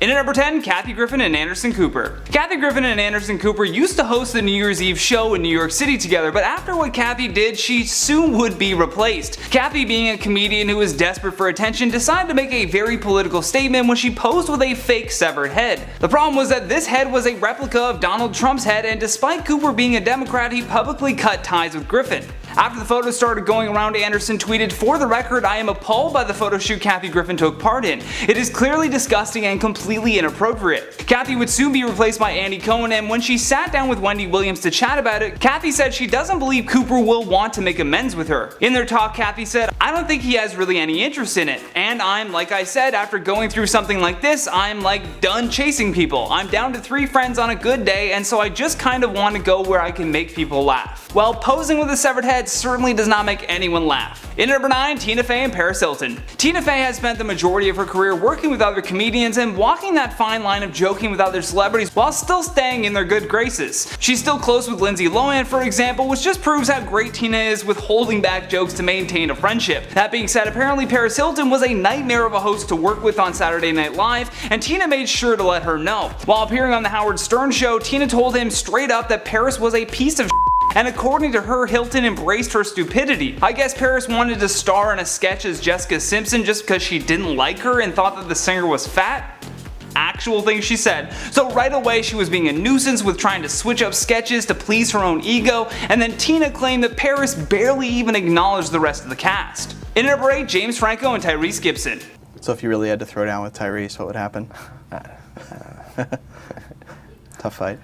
In at number 10, Kathy Griffin and Anderson Cooper. Kathy Griffin and Anderson Cooper used to host the New Year's Eve show in New York City together, but after what Kathy did, she soon would be replaced. Kathy, being a comedian who was desperate for attention, decided to make a very political statement when she posed with a fake severed head. The problem was that this head was a replica of Donald Trump's head, and despite Cooper being a Democrat, he publicly cut ties with Griffin. After the photo started going around, Anderson tweeted, "For the record, I am appalled by the photo shoot Kathy Griffin took part in. It is clearly disgusting and completely inappropriate." Kathy would soon be replaced by Andy Cohen, and when she sat down with Wendy Williams to chat about it, Kathy said she doesn't believe Cooper will want to make amends with her. In their talk, Kathy said, "I don't think he has really any interest in it. And like I said, after going through something like this, I'm done chasing people. I'm down to 3 friends on a good day, and so I just kind of want to go where I can make people laugh." Well, posing with a severed head certainly does not make anyone laugh. In at number 9, Tina Fey and Paris Hilton. Tina Fey has spent the majority of her career working with other comedians and walking that fine line of joking with other celebrities while still staying in their good graces. She's still close with Lindsay Lohan, for example, which just proves how great Tina is with holding back jokes to maintain a friendship. That being said, apparently Paris Hilton was a nightmare of a host to work with on Saturday Night Live, and Tina made sure to let her know. While appearing on the Howard Stern show, Tina told him straight up that Paris was a piece of and according to her, Hilton embraced her stupidity. I guess Paris wanted to star in a sketch as Jessica Simpson just because she didn't like her and thought that the singer was fat? Actual thing she said. So right away she was being a nuisance with trying to switch up sketches to please her own ego, and then Tina claimed that Paris barely even acknowledged the rest of the cast. In at number 8, James Franco and Tyrese Gibson. So if you really had to throw down with Tyrese, what would happen? Tough fight.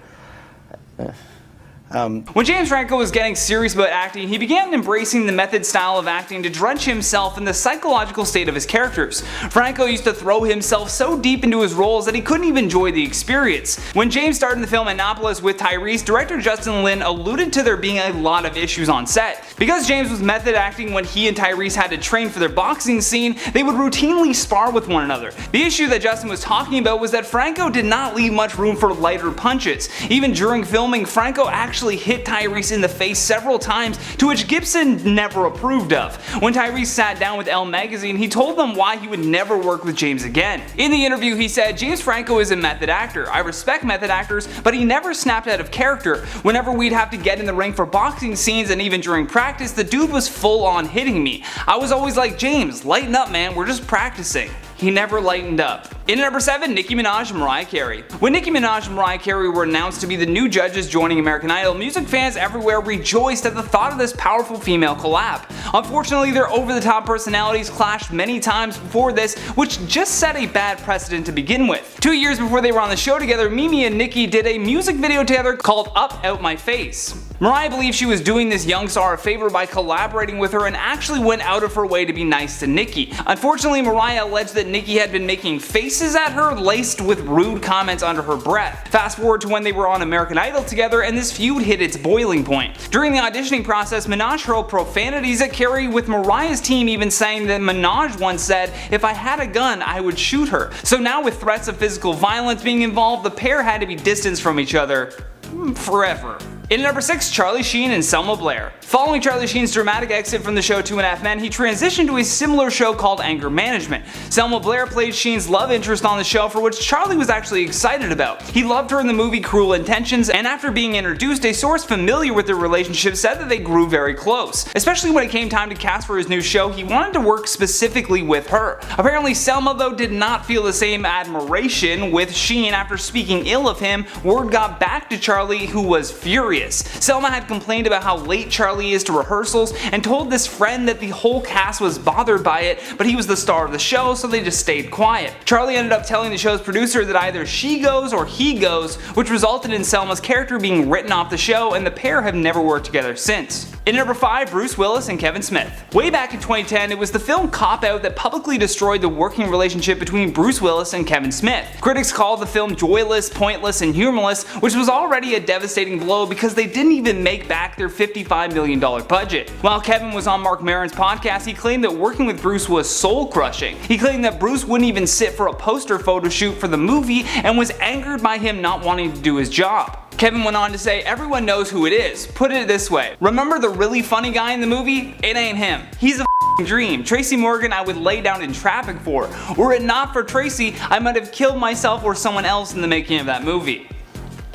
When James Franco was getting serious about acting, he began embracing the method style of acting to drench himself in the psychological state of his characters. Franco used to throw himself so deep into his roles that he couldn't even enjoy the experience. When James started the film Annapolis with Tyrese, director Justin Lin alluded to there being a lot of issues on set. Because James was method acting when he and Tyrese had to train for their boxing scene, they would routinely spar with one another. The issue that Justin was talking about was that Franco did not leave much room for lighter punches. Even during filming, Franco actually hit Tyrese in the face several times, to which Gibson never approved of. When Tyrese sat down with Elle magazine, he told them why he would never work with James again. In the interview he said, "James Franco is a method actor. I respect method actors, but he never snapped out of character. Whenever we'd have to get in the ring for boxing scenes and even during practice, the dude was full on hitting me. I was always like, James, lighten up man, we're just practicing." He never lightened up. In at number 7, Nicki Minaj and Mariah Carey. When Nicki Minaj and Mariah Carey were announced to be the new judges joining American Idol, music fans everywhere rejoiced at the thought of this powerful female collab. Unfortunately, their over-the-top personalities clashed many times before this, which just set a bad precedent to begin with. 2 years before they were on the show together, Mimi and Nicki did a music video together called Up Out My Face. Mariah believed she was doing this young star a favor by collaborating with her and actually went out of her way to be nice to Nicki. Unfortunately, Mariah alleged that Nicki had been making faces at her laced with rude comments under her breath. Fast forward to when they were on American Idol together and this feud hit its boiling point. During the auditioning process, Minaj hurled profanities at Carey, with Mariah's team even saying that Minaj once said, "If I had a gun, I would shoot her." So now with threats of physical violence being involved, the pair had to be distanced from each other forever. In at number 6, Charlie Sheen and Selma Blair. Following Charlie Sheen's dramatic exit from the show 2.5 Men, he transitioned to a similar show called Anger Management. Selma Blair played Sheen's love interest on the show, for which Charlie was actually excited about. He loved her in the movie Cruel Intentions, and after being introduced, a source familiar with their relationship said that they grew very close. Especially when it came time to cast for his new show, he wanted to work specifically with her. Apparently Selma though did not feel the same admiration with Sheen. After speaking ill of him, word got back to Charlie, who was furious. Selma had complained about how late Charlie is to rehearsals and told this friend that the whole cast was bothered by it, but he was the star of the show, so they just stayed quiet. Charlie ended up telling the show's producer that either she goes or he goes, which resulted in Selma's character being written off the show, and the pair have never worked together since. In number 5, Bruce Willis and Kevin Smith. Way back in 2010, it was the film Cop Out that publicly destroyed the working relationship between Bruce Willis and Kevin Smith. Critics called the film joyless, pointless, and humorless, which was already a devastating blow because they didn't even make back their $55 million budget. While Kevin was on Mark Maron's podcast, he claimed that working with Bruce was soul-crushing. He claimed that Bruce wouldn't even sit for a poster photo shoot for the movie and was angered by him not wanting to do his job. Kevin went on to say, "Everyone knows who it is. Put it this way. Remember the really funny guy in the movie? It ain't him. He's a dream. Tracy Morgan I would lay down in traffic for. Were it not for Tracy, I might have killed myself or someone else in the making of that movie.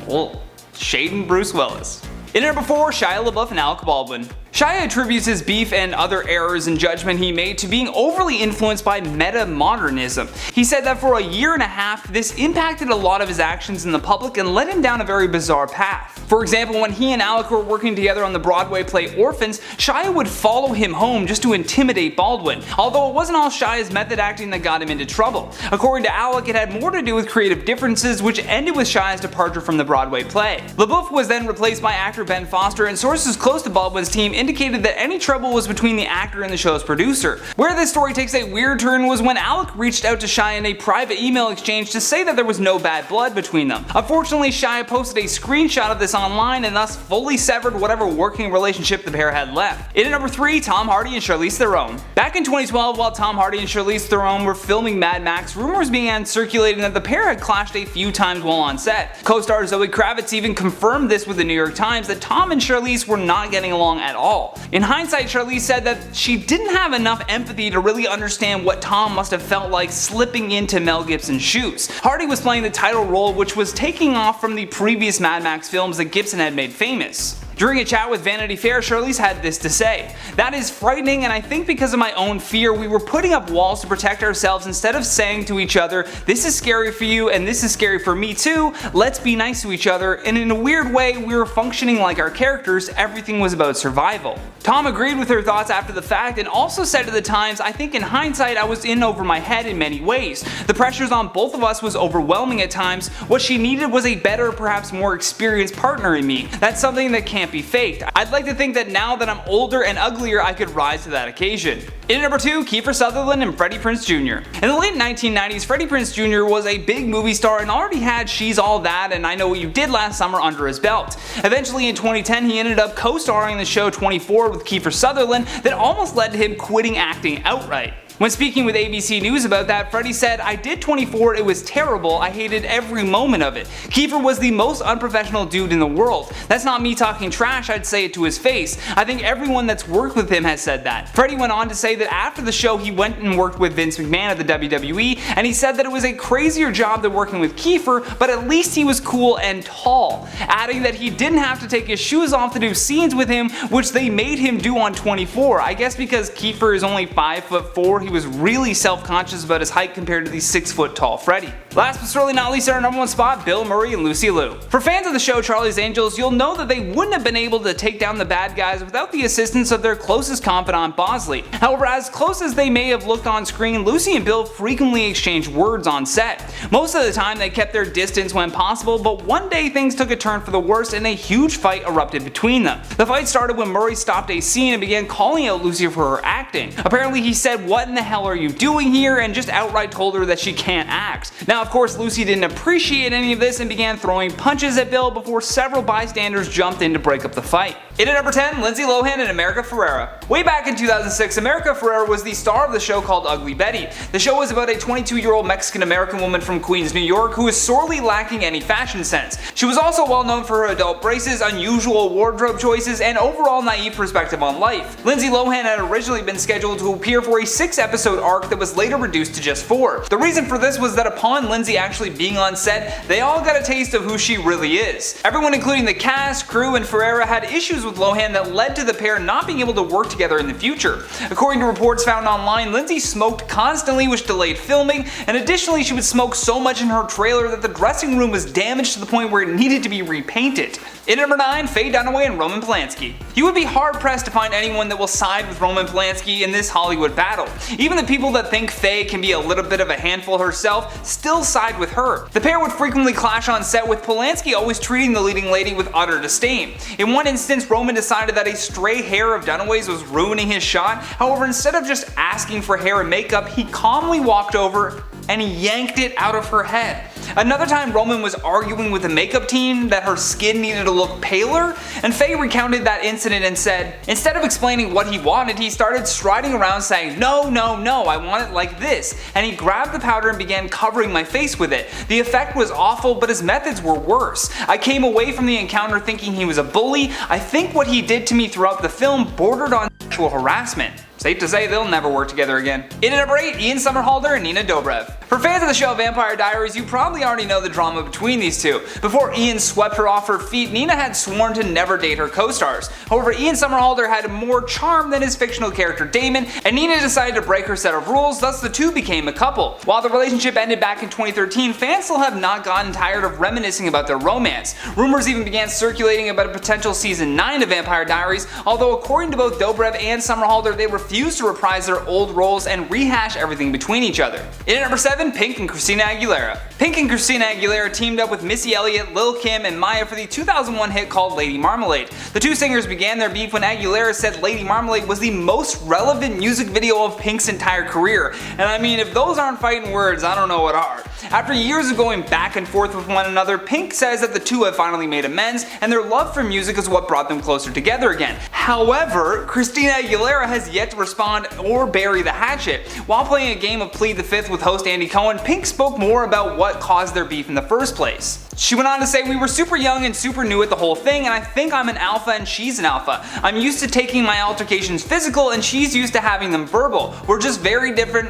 Well, Shaden Bruce Willis. In at number 4, Shia LaBeouf and Alec Baldwin. Shia attributes his beef and other errors in judgment he made to being overly influenced by meta-modernism. He said that for a year and a half, this impacted a lot of his actions in the public and led him down a very bizarre path. For example, when he and Alec were working together on the Broadway play Orphans, Shia would follow him home just to intimidate Baldwin, although it wasn't all Shia's method acting that got him into trouble. According to Alec, it had more to do with creative differences, which ended with Shia's departure from the Broadway play. LaBeouf was then replaced by actor Ben Foster, and sources close to Baldwin's team indicated that any trouble was between the actor and the show's producer. Where this story takes a weird turn was when Alec reached out to Shia in a private email exchange to say that there was no bad blood between them. Unfortunately, Shia posted a screenshot of this online and thus fully severed whatever working relationship the pair had left. In at number 3, Tom Hardy and Charlize Theron. Back in 2012, while Tom Hardy and Charlize Theron were filming Mad Max, rumors began circulating that the pair had clashed a few times while on set. Co-star Zoe Kravitz even confirmed this with the New York Times that Tom and Charlize were not getting along at all. In hindsight, Charlize said that she didn't have enough empathy to really understand what Tom must have felt like slipping into Mel Gibson's shoes. Hardy was playing the title role, which was taking off from the previous Mad Max films that Gibson had made famous. During a chat with Vanity Fair, Charlize had this to say: "That is frightening, and I think because of my own fear, we were putting up walls to protect ourselves instead of saying to each other, this is scary for you and this is scary for me too, let's be nice to each other, and in a weird way, we were functioning like our characters, everything was about survival." Tom agreed with her thoughts after the fact and also said to the Times, "I think in hindsight I was in over my head in many ways. The pressures on both of us was overwhelming at times. What she needed was a better, perhaps more experienced partner in me. That's something that can't be faked. I'd like to think that now that I'm older and uglier, I could rise to that occasion." In at number 2, Kiefer Sutherland and Freddie Prinze Jr. In the late 1990s, Freddie Prinze Jr. was a big movie star and already had She's All That and I Know What You Did Last Summer under his belt. Eventually in 2010, he ended up co-starring in the show 24 with Kiefer Sutherland that almost led to him quitting acting outright. When speaking with ABC News about that, Freddie said, "I did 24, it was terrible, I hated every moment of it. Kiefer was the most unprofessional dude in the world. That's not me talking trash, I'd say it to his face. I think everyone that's worked with him has said that." Freddie went on to say that after the show he went and worked with Vince McMahon at the WWE, and he said that it was a crazier job than working with Kiefer, but at least he was cool and tall, adding that he didn't have to take his shoes off to do scenes with him, which they made him do on 24. I guess because Kiefer is only 5'4", he was really self-conscious about his height compared to the 6-foot tall Freddie. Last but certainly not least, our number 1 spot, Bill Murray and Lucy Liu. For fans of the show Charlie's Angels, you'll know that they wouldn't have been able to take down the bad guys without the assistance of their closest confidant Bosley. However, as close as they may have looked on screen, Lucy and Bill frequently exchanged words on set. Most of the time they kept their distance when possible, but one day things took a turn for the worse and a huge fight erupted between them. The fight started when Murray stopped a scene and began calling out Lucy for her acting. Apparently he said, "What in the hell are you doing here?" and just outright told her that she can't act. Now of course Lucy didn't appreciate any of this and began throwing punches at Bill before several bystanders jumped in to break up the fight. In at number 10, Lindsay Lohan and America Ferrera. Way back in 2006, America Ferrera was the star of the show called Ugly Betty. The show was about a 22-year-old Mexican-American woman from Queens, New York who was sorely lacking any fashion sense. She was also well known for her adult braces, unusual wardrobe choices, and overall naive perspective on life. Lindsay Lohan had originally been scheduled to appear for a 6-episode arc that was later reduced to just 4. The reason for this was that upon Lindsay actually being on set, they all got a taste of who she really is. Everyone including the cast, crew, and Ferrera had issues with Lohan that led to the pair not being able to work together in the future. According to reports found online, Lindsay smoked constantly, which delayed filming, and additionally she would smoke so much in her trailer that the dressing room was damaged to the point where it needed to be repainted. In number 9, Faye Dunaway and Roman Polanski. You would be hard pressed to find anyone that will side with Roman Polanski in this Hollywood battle. Even the people that think Faye can be a little bit of a handful herself still side with her. The pair would frequently clash on set, with Polanski always treating the leading lady with utter disdain. In one instance, Roman decided that a stray hair of Dunaway's was ruining his shot. However, instead of just asking for hair and makeup, he calmly walked over and he yanked it out of her head. Another time, Roman was arguing with the makeup team that her skin needed to look paler, and Faye recounted that incident and said, instead of explaining what he wanted, he started striding around saying, "No, no, no, I want it like this," and he grabbed the powder and began covering my face with it. The effect was awful, but his methods were worse. I came away from the encounter thinking he was a bully. I think what he did to me throughout the film bordered on sexual harassment. safe to say they'll never work together again. In at number 8, Ian Somerhalder and Nina Dobrev. For fans of the show Vampire Diaries, you probably already know the drama between these two. Before Ian swept her off her feet, Nina had sworn to never date her co-stars. However, Ian Somerhalder had more charm than his fictional character Damon, and Nina decided to break her set of rules, thus the two became a couple. While the relationship ended back in 2013, fans still have not gotten tired of reminiscing about their romance. Rumors even began circulating about a potential season 9 of Vampire Diaries, although according to both Dobrev and Somerhalder, they refused to reprise their old roles and rehash everything between each other. In at number 7, Pink and Christina Aguilera. Pink and Christina Aguilera teamed up with Missy Elliott, Lil' Kim, and Maya for the 2001 hit called Lady Marmalade. The two singers began their beef when Aguilera said Lady Marmalade was the most relevant music video of Pink's entire career, and I mean, if those aren't fighting words, I don't know what are. After years of going back and forth with one another, Pink says that the two have finally made amends, and their love for music is what brought them closer together again. However, Christina Aguilera has yet to respond or bury the hatchet. While playing a game of Plead the Fifth with host Andy Cohen, Pink spoke more about what caused their beef in the first place. She went on to say, "We were super young and super new at the whole thing, and I think I'm an alpha and she's an alpha. I'm used to taking my altercations physical and she's used to having them verbal. We're just very different,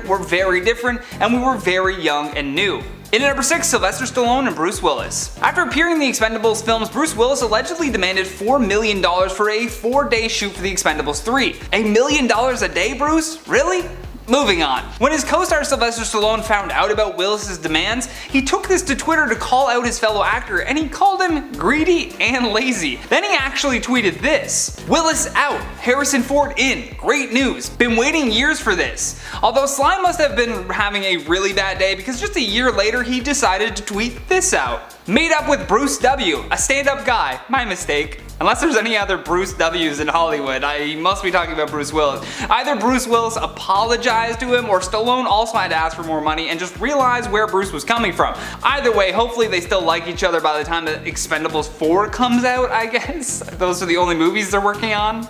and we were very young and new." In at number 6, Sylvester Stallone and Bruce Willis. After appearing in the Expendables films, Bruce Willis allegedly demanded $4 million for a 4-day shoot for the Expendables 3. $1 million a day, Bruce? Really? Moving on. When his co-star Sylvester Stallone found out about Willis' demands, he took this to Twitter to call out his fellow actor, and he called him greedy and lazy. Then he actually tweeted this: "Willis out, Harrison Ford in, great news, been waiting years for this." Although Sly must have been having a really bad day, because just a year later he decided to tweet this out: "Made up with Bruce W, a stand-up guy, my mistake." Unless there's any other Bruce W's in Hollywood, he must be talking about Bruce Willis. Either Bruce Willis apologized to him, or Stallone also had to ask for more money and just realized where Bruce was coming from. Either way, hopefully they still like each other by the time the Expendables 4 comes out, I guess. Those are the only movies they're working on.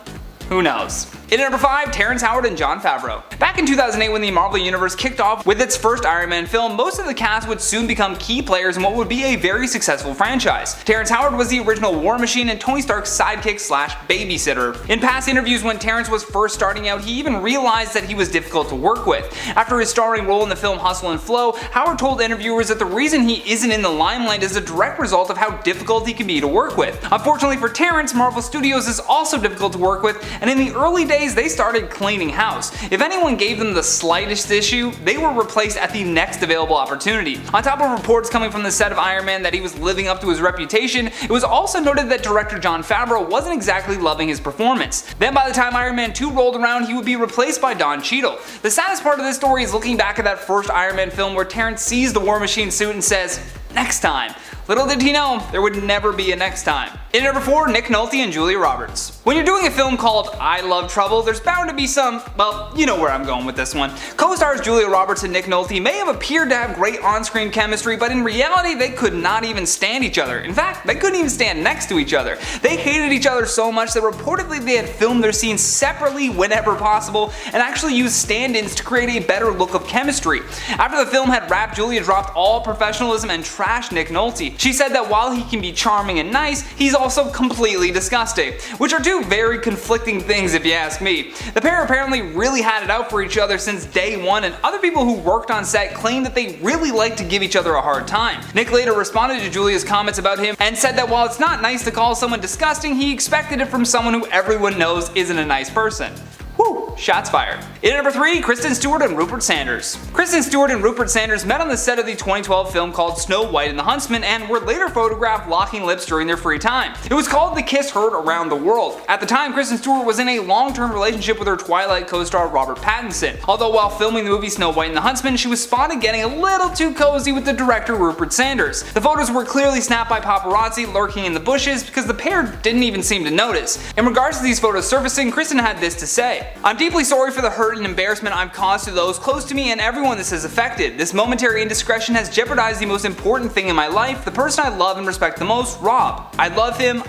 Who knows? In at number 5, Terrence Howard and Jon Favreau. Back in 2008, when the Marvel Universe kicked off with its first Iron Man film, most of the cast would soon become key players in what would be a very successful franchise. Terrence Howard was the original War Machine and Tony Stark's sidekick slash babysitter. In past interviews when Terrence was first starting out, he even realized that he was difficult to work with. After his starring role in the film Hustle and Flow, Howard told interviewers that the reason he isn't in the limelight is a direct result of how difficult he can be to work with. Unfortunately for Terrence, Marvel Studios is also difficult to work with, and in the early days they started cleaning house. If anyone gave them the slightest issue, they were replaced at the next available opportunity. On top of reports coming from the set of Iron Man that he was living up to his reputation, it was also noted that director Jon Favreau wasn't exactly loving his performance. Then by the time Iron Man 2 rolled around, he would be replaced by Don Cheadle. The saddest part of this story is looking back at that first Iron Man film where Terrence sees the War Machine suit and says, "Next time." Little did he know, there would never be a next time. In number 4, Nick Nolte and Julia Roberts. When you're doing a film called I Love Trouble, there's bound to be some, well, you know where I'm going with this one. Co-stars Julia Roberts and Nick Nolte may have appeared to have great on-screen chemistry, but in reality they could not even stand each other. In fact, they couldn't even stand next to each other. They hated each other so much that reportedly they had filmed their scenes separately whenever possible, and actually used stand-ins to create a better look of chemistry. After the film had wrapped, Julia dropped all professionalism and trashed Nick Nolte. She said that while he can be charming and nice, he's also completely disgusting, which are two very conflicting things if you ask me. The pair apparently really had it out for each other since day one, and other people who worked on set claimed that they really liked to give each other a hard time. Nick later responded to Julia's comments about him and said that while it's not nice to call someone disgusting, he expected it from someone who everyone knows isn't a nice person. Whew, shots fired. In number 3, Kristen Stewart and Rupert Sanders. Kristen Stewart and Rupert Sanders met on the set of the 2012 film called Snow White and the Huntsman and were later photographed locking lips during their free time. It was called The Kiss Heard Around the World. At the time, Kristen Stewart was in a long-term relationship with her Twilight co-star Robert Pattinson, although while filming the movie Snow White and the Huntsman, she was spotted getting a little too cozy with the director Rupert Sanders. The photos were clearly snapped by paparazzi lurking in the bushes because the pair didn't even seem to notice. In regards to these photos surfacing, Kristen had this to say: "I'm deeply sorry for the hurt and embarrassment I've caused to those close to me and everyone this has affected. This momentary indiscretion has jeopardized the most important thing in my life, the person I love and respect the most, Rob. I love him,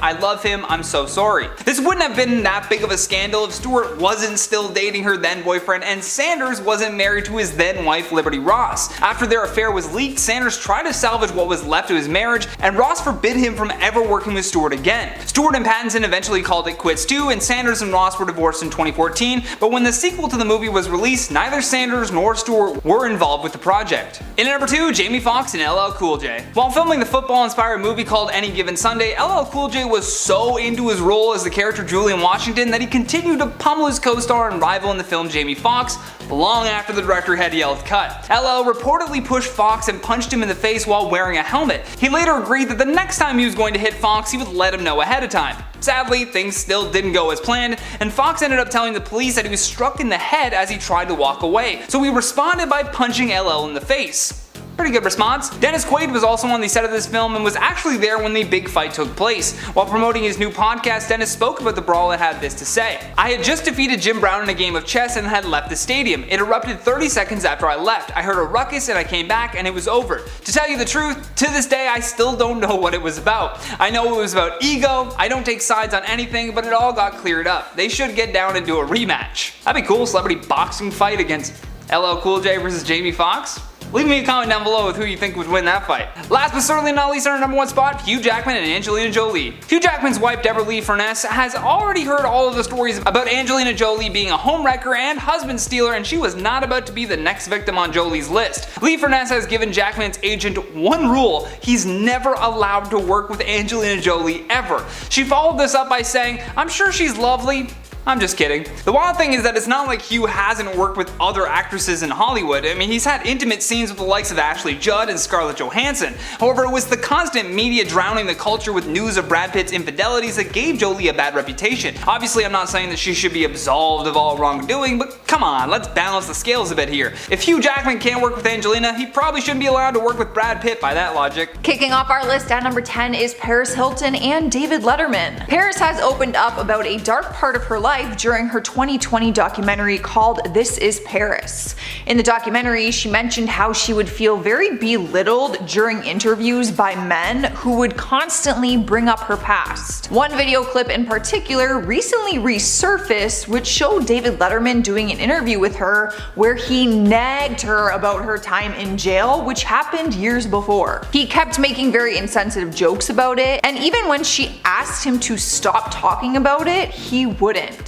I'm so sorry." This wouldn't have been that big of a scandal if Stewart wasn't still dating her then boyfriend and Sanders wasn't married to his then wife Liberty Ross. After their affair was leaked, Sanders tried to salvage what was left of his marriage, and Ross forbid him from ever working with Stewart again. Stewart and Pattinson eventually called it quits too, and Sanders and Ross were divorced in 2014, but when the sequel to the movie was released, neither Sanders nor Stewart were involved with the project. In at number 2, Jamie Foxx and LL Cool J. While filming the football-inspired movie called Any Given Sunday, LL Cool J was so into his role as the character Julian Washington that he continued to pummel his co-star and rival in the film Jamie Foxx long after the director had yelled cut. LL reportedly pushed Foxx and punched him in the face while wearing a helmet. He later agreed that the next time he was going to hit Foxx, he would let him know ahead of time. Sadly, things still didn't go as planned, and Foxx ended up telling the police that he was struck in the head as he tried to walk away, so he responded by punching LL in the face. Pretty good response. Dennis Quaid was also on the set of this film and was actually there when the big fight took place. While promoting his new podcast, Dennis spoke about the brawl and had this to say. "I had just defeated Jim Brown in a game of chess and had left the stadium. It erupted 30 seconds after I left. I heard a ruckus and I came back and it was over. To tell you the truth, to this day I still don't know what it was about. I know it was about ego, I don't take sides on anything, but it all got cleared up. They should get down and do a rematch." That'd be cool, celebrity boxing fight against LL Cool J versus Jamie Foxx. Leave me a comment down below with who you think would win that fight. Last but certainly not least, on our number 1 spot, Hugh Jackman and Angelina Jolie. Hugh Jackman's wife Deborah Lee Furness has already heard all of the stories about Angelina Jolie being a homewrecker and husband stealer, and she was not about to be the next victim on Jolie's list. Lee Furness has given Jackman's agent one rule: he's never allowed to work with Angelina Jolie ever. She followed this up by saying, "I'm sure she's lovely. I'm just kidding." The wild thing is that it's not like Hugh hasn't worked with other actresses in Hollywood. I mean, he's had intimate scenes with the likes of Ashley Judd and Scarlett Johansson. However, it was the constant media drowning the culture with news of Brad Pitt's infidelities that gave Jolie a bad reputation. Obviously, I'm not saying that she should be absolved of all wrongdoing, but come on, let's balance the scales a bit here. If Hugh Jackman can't work with Angelina, he probably shouldn't be allowed to work with Brad Pitt by that logic. Kicking off our list at number 10 is Paris Hilton and David Letterman. Paris has opened up about a dark part of her life during her 2020 documentary called This Is Paris. In the documentary, she mentioned how she would feel very belittled during interviews by men who would constantly bring up her past. One video clip in particular recently resurfaced, which showed David Letterman doing an interview with her where he nagged her about her time in jail, which happened years before. He kept making very insensitive jokes about it, and even when she asked him to stop talking about it, he wouldn't.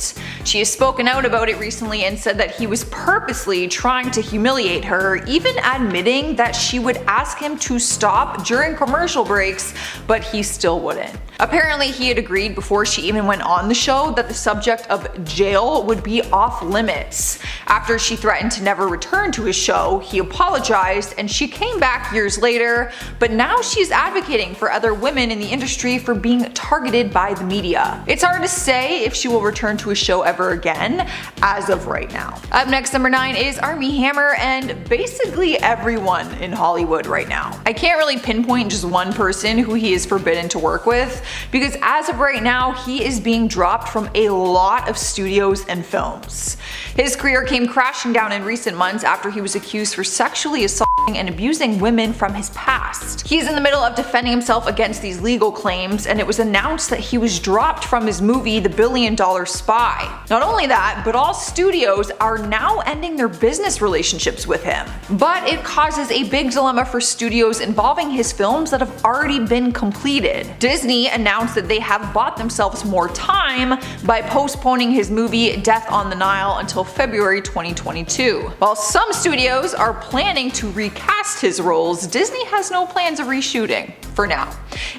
She has spoken out about it recently and said that he was purposely trying to humiliate her, even admitting that she would ask him to stop during commercial breaks, but he still wouldn't. Apparently, he had agreed before she even went on the show that the subject of jail would be off limits. After she threatened to never return to his show, he apologized and she came back years later, but now she's advocating for other women in the industry for being targeted by the media. It's hard to say if she will return to a show ever again as of right now. Up next, number 9 is Armie Hammer and basically everyone in Hollywood right now. I can't really pinpoint just one person who he is forbidden to work with, because as of right now, he is being dropped from a lot of studios and films. His career came crashing down in recent months after he was accused for sexually assaulting and abusing women from his past. He's in the middle of defending himself against these legal claims, and it was announced that he was dropped from his movie The $1 Billion Spy. Not only that, but all studios are now ending their business relationships with him. But it causes a big dilemma for studios involving his films that have already been completed. Disney announced that they have bought themselves more time by postponing his movie Death on the Nile until February 2022. While some studios are planning to recast his roles, Disney has no plans of reshooting for now.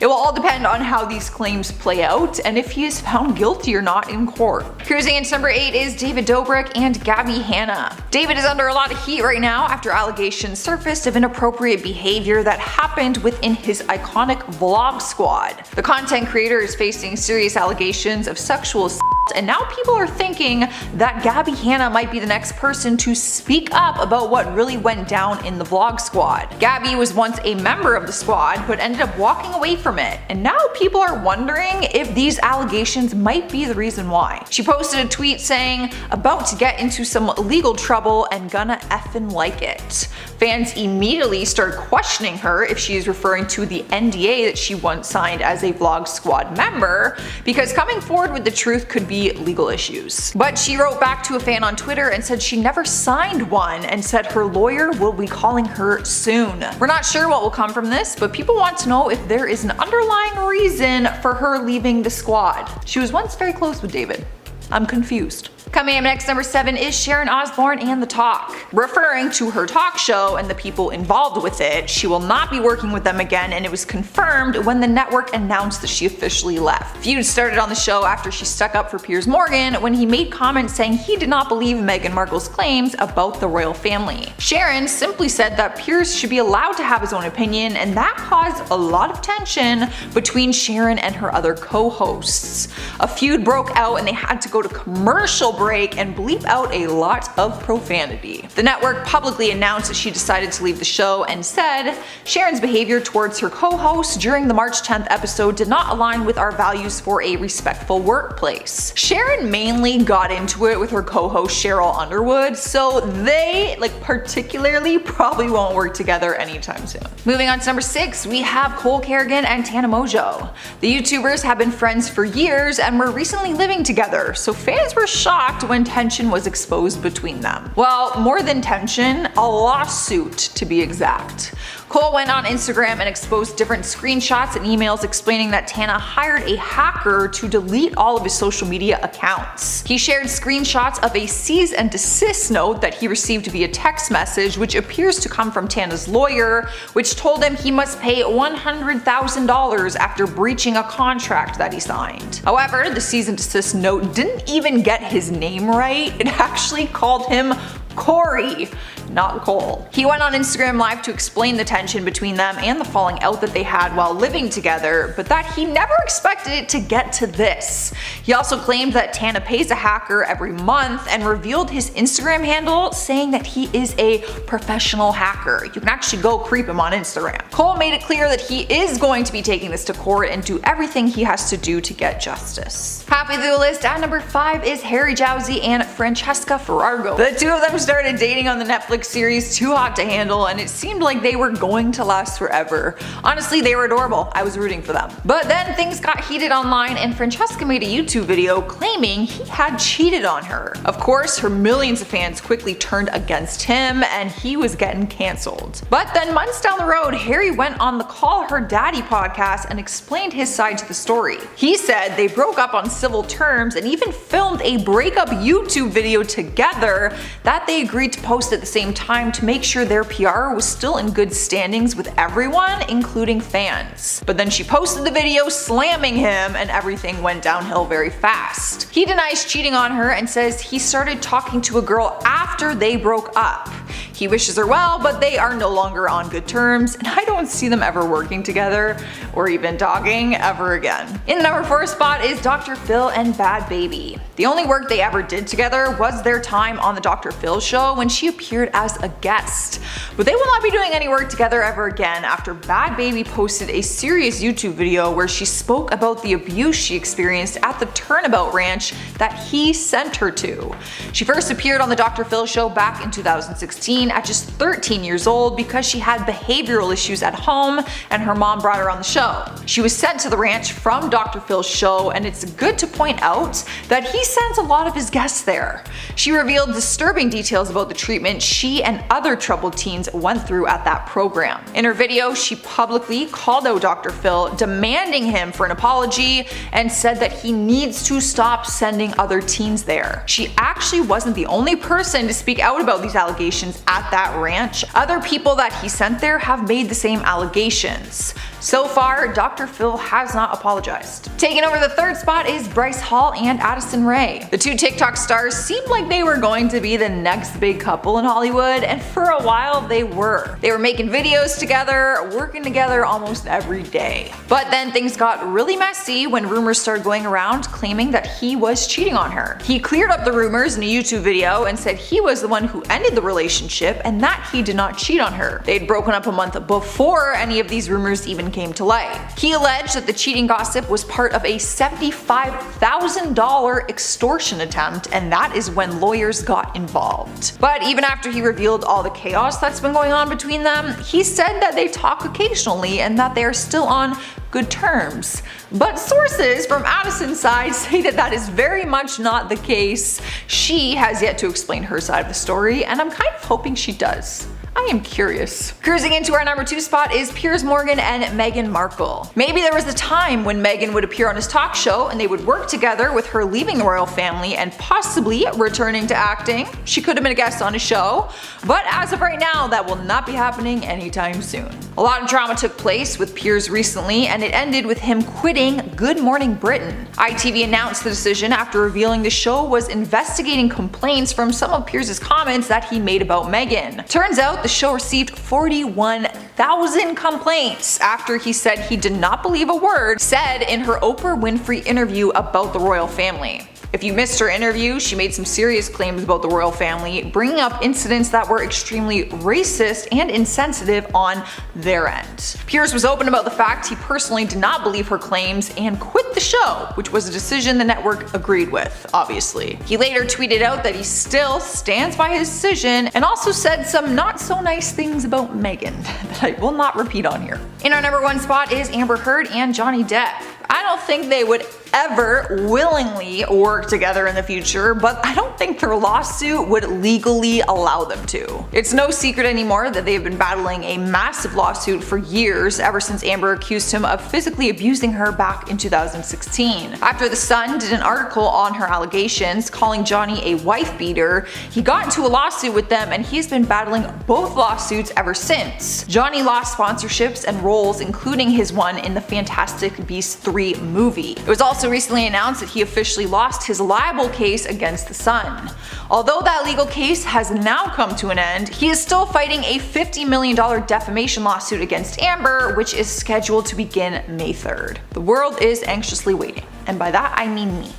It will all depend on how these claims play out and if he is found guilty or not in court. Cruising into number 8 is David Dobrik and Gabby Hanna. David is under a lot of heat right now after allegations surfaced of inappropriate behavior that happened within his iconic vlog squad. The content creator is facing serious allegations of sexual assault, and now people are thinking that Gabby Hanna might be the next person to speak up about what really went down in the vlog squad. Gabby was once a member of the squad but ended up walking away from it, and now people are wondering if these allegations might be the reason why. She posted a tweet saying, "About to get into some legal trouble and gonna effing like it." Fans immediately start questioning her if she is referring to the NDA that she once signed as a vlog squad member, because coming forward with the truth could be legal issues. But she wrote back to a fan on Twitter and said she never signed one, and said her lawyer will be calling her soon. We're not sure what will come from this, but people want to know if there is an underlying reason for her leaving the squad. She was once very close with David. I'm confused. Coming up next, number 7 is Sharon Osbourne and The Talk. Referring to her talk show and the people involved with it, she will not be working with them again, and it was confirmed when the network announced that she officially left. Feuds started on the show after she stuck up for Piers Morgan when he made comments saying he did not believe Meghan Markle's claims about the royal family. Sharon simply said that Piers should be allowed to have his own opinion, and that caused a lot of tension between Sharon and her other co-hosts. A feud broke out and they had to go to commercial break and bleep out a lot of profanity. The network publicly announced that she decided to leave the show and said, Sharon's behavior towards her co-host during the March 10th episode did not align with our values for a respectful workplace. Sharon mainly got into it with her co-host Cheryl Underwood, so they, particularly, probably won't work together anytime soon. Moving on to number 6, we have Cole Kerrigan and Tana Mongeau. The YouTubers have been friends for years and were recently living together, so fans were shocked when tension was exposed between them. Well, more than tension, a lawsuit to be exact. Cole went on Instagram and exposed different screenshots and emails explaining that Tana hired a hacker to delete all of his social media accounts. He shared screenshots of a cease and desist note that he received via text message, which appears to come from Tana's lawyer, which told him he must pay $100,000 after breaching a contract that he signed. However, the cease and desist note didn't even get his name right. It actually called him Corey, not Cole. He went on Instagram Live to explain the tension between them and the falling out that they had while living together, but that he never expected it to get to this. He also claimed that Tana pays a hacker every month and revealed his Instagram handle, saying that he is a professional hacker. You can actually go creep him on Instagram. Cole made it clear that he is going to be taking this to court and do everything he has to do to get justice. Halfway through the list, at number 5 is Harry Jowsey and Francesca Farago. The two of them started dating on the Netflix series Too Hot to Handle, and it seemed like they were going to last forever. Honestly, they were adorable. I was rooting for them. But then things got heated online and Francesca made a YouTube video claiming he had cheated on her. Of course, her millions of fans quickly turned against him and he was getting cancelled. But then months down the road, Harry went on the Call Her Daddy podcast and explained his side to the story. He said they broke up on civil terms and even filmed a breakup YouTube video together that they agreed to post at the same time to make sure their PR was still in good standings with everyone, including fans. But then she posted the video slamming him and everything went downhill very fast. He denies cheating on her and says he started talking to a girl after they broke up. He wishes her well, but they are no longer on good terms, and I don't see them ever working together or even talking ever again. In the number 4 spot is Dr. Phil and Bad Baby. The only work they ever did together was their time on the Dr. Phil show when she appeared as a guest. But they will not be doing any work together ever again after Bad Baby posted a serious YouTube video where she spoke about the abuse she experienced at the Turnabout Ranch that he sent her to. She first appeared on the Dr. Phil show back in 2016 at just 13 years old because she had behavioral issues at home and her mom brought her on the show. She was sent to the ranch from Dr. Phil's show, and it's good to point out that he sends a lot of his guests there. She revealed disturbing details about the treatment she and other troubled teens went through at that program. In her video, she publicly called out Dr. Phil, demanding him for an apology, and said that he needs to stop sending other teens there. She actually wasn't the only person to speak out about these allegations at that ranch. Other people that he sent there have made the same allegations. So far, Dr. Phil has not apologized. Taking over the 3rd spot is Bryce Hall and Addison Rae. The two TikTok stars seemed like they were going to be the next big couple in Hollywood, and for a while they were. They were making videos together, working together almost every day. But then things got really messy when rumors started going around claiming that he was cheating on her. He cleared up the rumors in a YouTube video and said he was the one who ended the relationship and that he did not cheat on her. They'd broken up a month before any of these rumors even came to light. He alleged that the cheating gossip was part of a $75,000 extortion attempt, and that is when lawyers got involved. But even after he revealed all the chaos that's been going on between them, he said that they talk occasionally and that they are still on good terms. But sources from Addison's side say that that is very much not the case. She has yet to explain her side of the story, and I'm kind of hoping she does. I am curious. Cruising into our number 2 spot is Piers Morgan and Meghan Markle. Maybe there was a time when Meghan would appear on his talk show and they would work together, with her leaving the royal family and possibly returning to acting. She could have been a guest on his show, but as of right now, that will not be happening anytime soon. A lot of drama took place with Piers recently, and it ended with him quitting Good Morning Britain. ITV announced the decision after revealing the show was investigating complaints from some of Piers' comments that he made about Meghan. Turns out the show received 41,000 complaints after he said he did not believe a word said in her Oprah Winfrey interview about the royal family. If you missed her interview, she made some serious claims about the royal family, bringing up incidents that were extremely racist and insensitive on their end. Piers was open about the fact he personally did not believe her claims and quit the show, which was a decision the network agreed with, obviously. He later tweeted out that he still stands by his decision, and also said some not so nice things about Meghan that I will not repeat on here. In our number 1 spot is Amber Heard and Johnny Depp. I don't think they would ever willingly work together in the future, but I don't think their lawsuit would legally allow them to. It's no secret anymore that they've been battling a massive lawsuit for years, ever since Amber accused him of physically abusing her back in 2016. After The Sun did an article on her allegations, calling Johnny a wife beater, he got into a lawsuit with them, and he's been battling both lawsuits ever since. Johnny lost sponsorships and roles, including his one in the Fantastic Beasts 3 movie. It was also recently announced that he officially lost his libel case against The Sun. Although that legal case has now come to an end, he is still fighting a $50 million defamation lawsuit against Amber, which is scheduled to begin May 3rd. The world is anxiously waiting, and by that I mean me.